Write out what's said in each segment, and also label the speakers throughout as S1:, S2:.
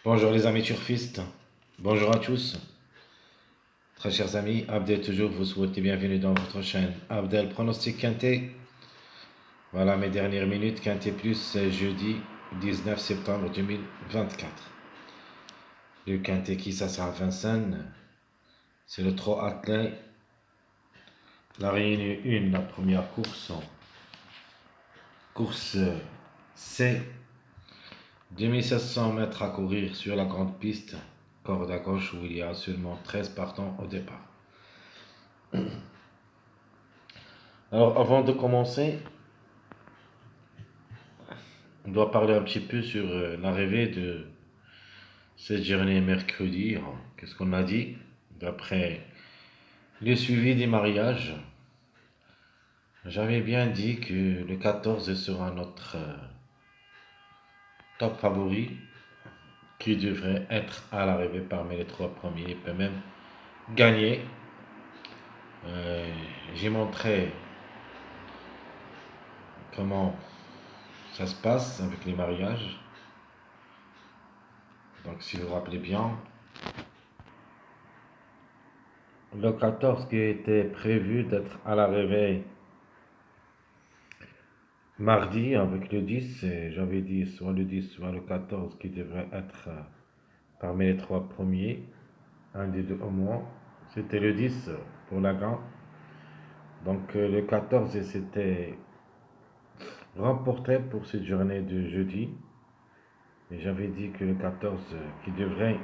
S1: Bonjour les amis turfistes, bonjour à tous, très chers amis, Abdel toujours vous souhaite bienvenue dans votre chaîne Abdel Pronostic Quintet. Voilà mes dernières minutes, Quintet Plus jeudi 19 septembre 2024. Le Quintet qui ça sera à Vincennes, c'est le trot attelé, la réunion 1, la première course, course C, 2700 mètres à courir sur la grande piste, corde à gauche où il y a seulement 13 partants au départ. Alors avant de commencer, on doit parler un petit peu sur l'arrivée de cette journée mercredi. Qu'est-ce qu'on a dit? D'après le suivi des mariages, j'avais bien dit que le 14 sera notre top favori, qui devrait être à l'arrivée parmi les trois premiers, il peut même gagner. Euh, j'ai montré comment ça se passe avec les mariages. Donc si vous vous rappelez bien, le 14 qui était prévu d'être à l'arrivée mardi avec le 10, et j'avais dit soit le 10, soit le 14 qui devrait être parmi les trois premiers, un des deux au moins. C'était le 10 pour la grande. Donc le 14 s'était remporté pour cette journée de jeudi. Et j'avais dit que le 14 qui devrait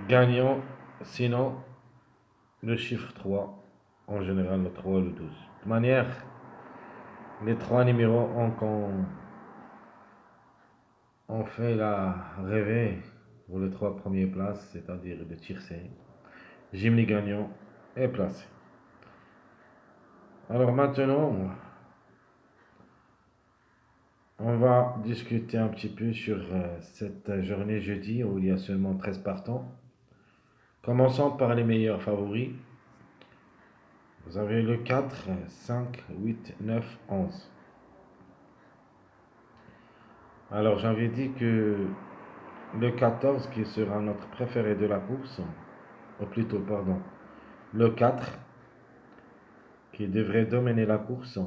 S1: gagnant, sinon le chiffre 3, en général le 3 et le 12. De toute manière, les trois numéros ont fait la rêver pour les trois premières places, c'est-à-dire le tiercé. Jimmy Gagnon est placé. Alors maintenant, on va discuter un petit peu sur cette journée jeudi où il y a seulement 13 partants. Commençons par les meilleurs favoris. Vous avez le 4, 5, 8, 9, 11. Alors j'avais dit que le 14 qui sera notre préféré de la course, ou plutôt pardon, le 4 qui devrait dominer la course.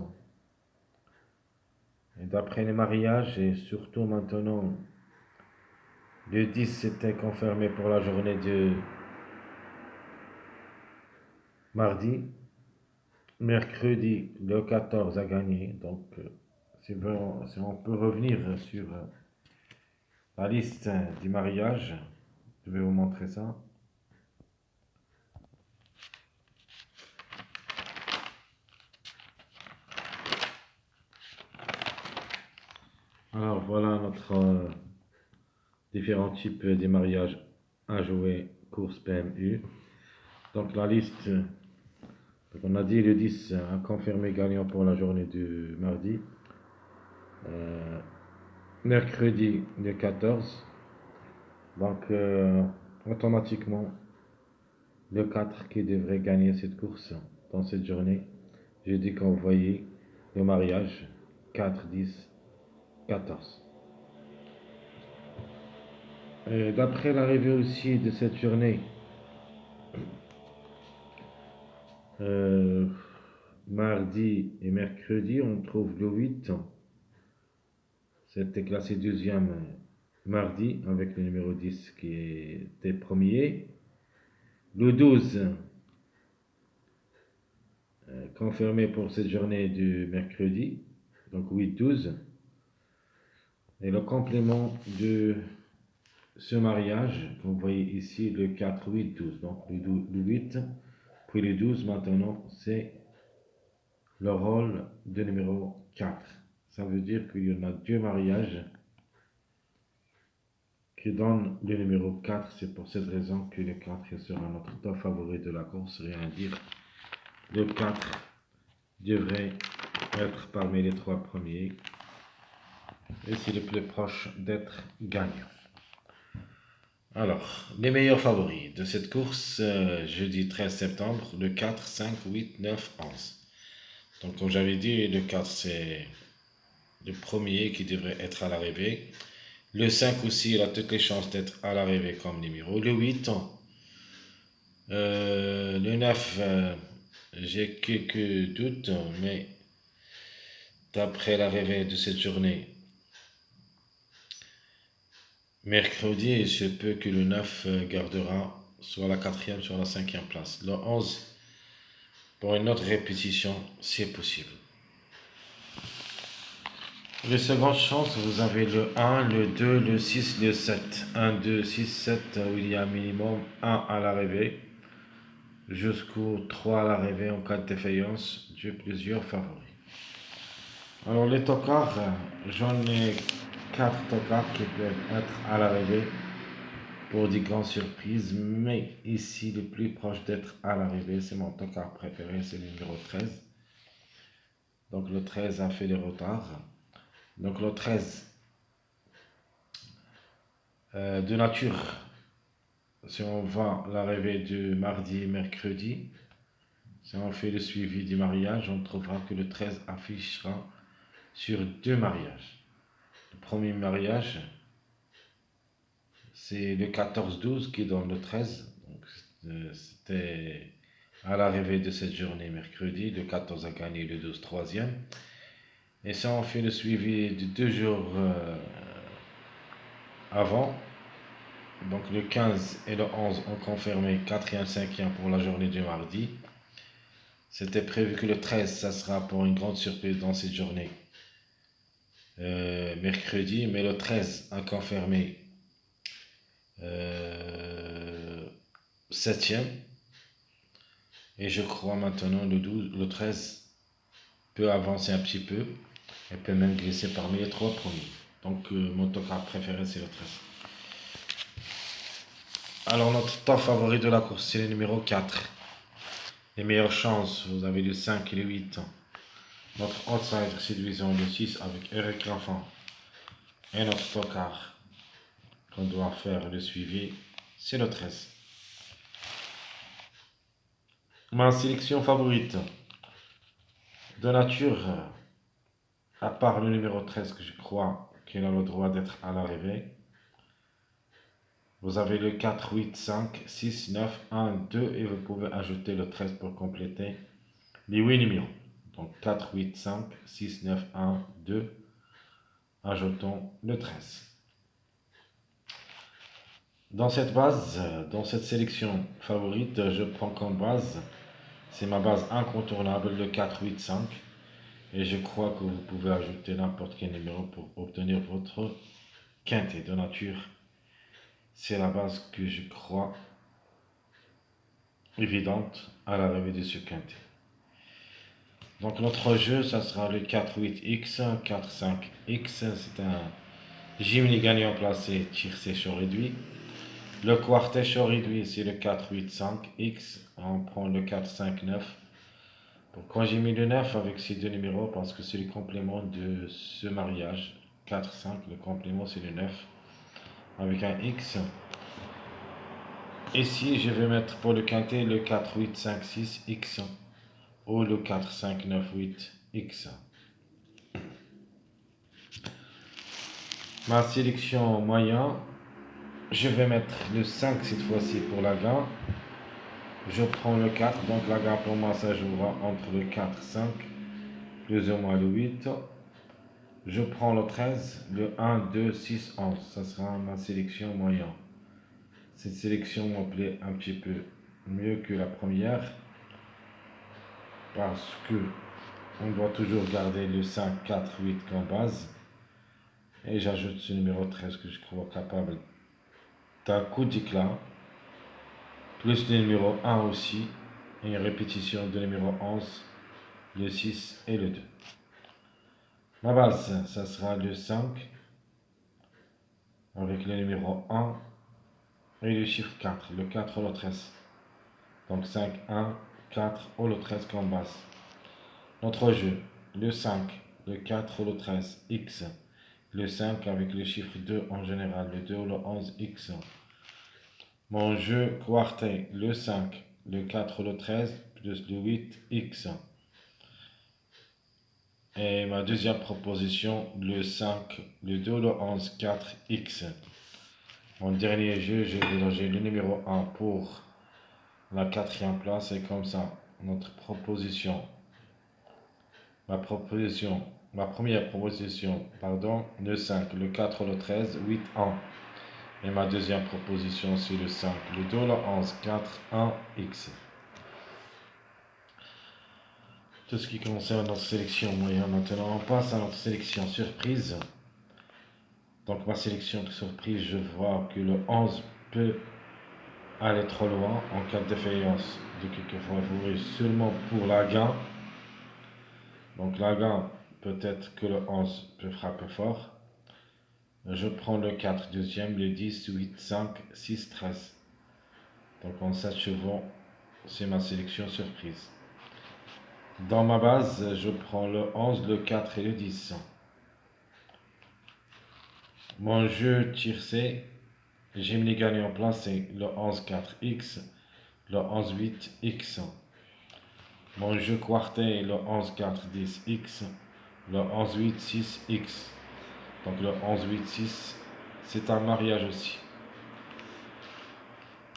S1: Et d'après les mariages et surtout maintenant, le 10 s'était confirmé pour la journée de mardi. Mercredi, le 14 a gagné. Donc, si on peut revenir sur la liste du mariage, je vais vous montrer ça. Alors, voilà notre différents types de mariages à jouer, course PMU. Donc, la liste, on a dit le 10 a confirmé gagnant pour la journée du mardi. Mercredi, le 14. Donc, automatiquement, le 4 qui devrait gagner cette course dans cette journée. J'ai dit qu'on voyait le mariage 4, 10, 14. D'après l'arrivée aussi de cette journée, euh, mardi et mercredi, on trouve le 8. C'était classé deuxième mardi avec le numéro 10 qui était premier. Le 12, confirmé pour cette journée du mercredi, donc 8-12. Et le complément de ce mariage, vous voyez ici le 4-8-12. Donc le 8, puis le 12 maintenant, c'est le rôle de numéro 4. Ça veut dire qu'il y en a deux mariages qui donnent le numéro 4. C'est pour cette raison que le 4 sera notre top favori de la course. Rien à dire. Le 4 devrait être parmi les trois premiers. Et c'est le plus proche d'être gagnant. Alors, les meilleurs favoris de cette course, jeudi 13 septembre, le 4, 5, 8, 9, 11. Donc, comme j'avais dit, le 4, c'est le premier qui devrait être à l'arrivée. Le 5 aussi, il a toutes les chances d'être à l'arrivée comme numéro. Le 8, le 9, j'ai quelques doutes, mais d'après l'arrivée de cette journée, mercredi, il se peut que le 9 gardera soit la quatrième, soit la cinquième place. Le 11, pour une autre répétition, c'est possible. Les secondes chances, vous avez le 1, le 2, le 6, le 7. 1, 2, 6, 7, où il y a minimum 1 à l'arrivée, jusqu'au 3 à l'arrivée en cas de défaillance de plusieurs favoris. Alors les tocards, j'en ai 4 tocards qui peuvent être à l'arrivée pour des grandes surprises, mais ici le plus proche d'être à l'arrivée, c'est mon tocard préféré, c'est le numéro 13. Donc le 13 a fait des retards. Donc le 13 de nature, si on va l'arrivée de mardi et mercredi, si on fait le suivi du mariage, on trouvera que le 13 affichera sur 2 mariages. Le premier mariage, c'est le 14-12 qui donne le 13. Donc, c'était à l'arrivée de cette journée mercredi. Le 14 a gagné le 12 troisième. Et ça, on fait le suivi de 2 jours avant. Donc le 15 et le 11 ont confirmé 4e, 5e pour la journée du mardi. C'était prévu que le 13, ça sera pour une grande surprise dans cette journée mercredi. Mais le 13 a confirmé 7e. Et je crois maintenant le 13 peut avancer un petit peu et peut même glisser parmi les 3 premiers. Donc mon tocard préféré c'est le 13. Alors notre temps favori de la course c'est le numéro 4. Les meilleures chances, vous avez le 5 et le 8. Notre outsider séduisant le 6 avec Eric Lafont. Et notre tocard qu'on doit faire le suivi, c'est le 13. Ma sélection favorite de nature, à part le numéro 13 que je crois qu'il a le droit d'être à l'arrivée, vous avez le 4, 8, 5, 6, 9, 1, 2 et vous pouvez ajouter le 13 pour compléter les 8 numéros. Donc 4, 8, 5, 6, 9, 1, 2. Ajoutons le 13. Dans cette base, dans cette sélection favorite, je prends comme base, c'est ma base incontournable, le 4, 8, 5. Et je crois que vous pouvez ajouter n'importe quel numéro pour obtenir votre quintet de nature. C'est la base que je crois évidente à l'arrivée de ce quintet. Donc notre jeu, ça sera le 4-8X, 4-5X, c'est un Jimny gagnant placé, tiercé chaud réduit. Le quartet chaud réduit, c'est le 4-8-5X, on prend le 4-5-9. Pourquoi j'ai mis le 9 avec ces deux numéros? Parce que c'est le complément de ce mariage. 4-5, le complément c'est le 9 avec un X. Ici, je vais mettre pour le quintet le 4-8-5-6X ou le 4-5-9-8X. Ma sélection moyen, je vais mettre le 5 cette fois-ci pour la gain. Je prends le 4, donc la gain pour moi ça jouera entre le 4-5, plus ou moins le 8. Je prends le 13, le 1, 2, 6, 11. Ça sera ma sélection moyen. Cette sélection me plaît un petit peu mieux que la première parce que on doit toujours garder le 5, 4, 8 comme base. Et j'ajoute ce numéro 13 que je crois capable d'un coup d'éclat. Plus le numéro 1 aussi. Et une répétition de numéro 11, le 6 et le 2. Ma base, ça sera le 5 avec le numéro 1 et le chiffre 4, le 4 ou le 13. Donc 5, 1, 4 ou le 13 comme base. Notre jeu, le 5, le 4 ou le 13, X. Le 5 avec le chiffre 2 en général, le 2 ou le 11, X. Mon jeu quartet, le 5, le 4 ou le 13, plus le 8, X. Et ma deuxième proposition, le 5, le 2, le 11, 4, X. Mon dernier jeu, j'ai mélangé le numéro 1 pour la quatrième place. Et comme ça, notre proposition, ma première proposition, pardon, le 5, le 4, le 13, 8, 1. Et ma deuxième proposition, c'est le 5, le 2, le 11, 4, 1, X. Tout ce qui concerne notre sélection moyenne. Maintenant, on passe à notre sélection surprise. Donc, ma sélection surprise, je vois que le 11 peut aller trop loin en cas de défaillance de quelques favoris seulement pour la gain. Donc, la gain, peut-être que le 11 peut frapper fort. Je prends le 4, deuxième, le 10, 8, 5, 6, 13. Donc, en 7 chevaux, c'est ma sélection surprise. Dans ma base, je prends le 11, le 4 et le 10. Mon jeu tiercé, j'aime les gagnants placés, le 11-4X, le 11-8X. Mon jeu quarté, le 11-4-10X, le 11-8-6X. Donc le 11-8-6, c'est un mariage aussi.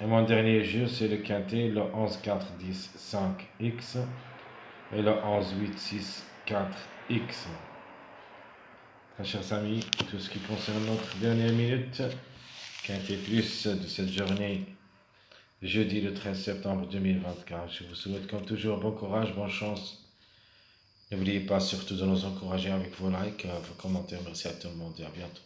S1: Et mon dernier jeu, c'est le quintet, le 11-4-10-5X et le 11-8-6-4X. Très chers amis, tout ce qui concerne notre dernière minute, quintet plus de cette journée, jeudi le 13 septembre 2024. Je vous souhaite comme toujours bon courage, bonne chance. N'oubliez pas surtout de nous encourager avec vos likes, vos commentaires. Merci à tout le monde et à bientôt.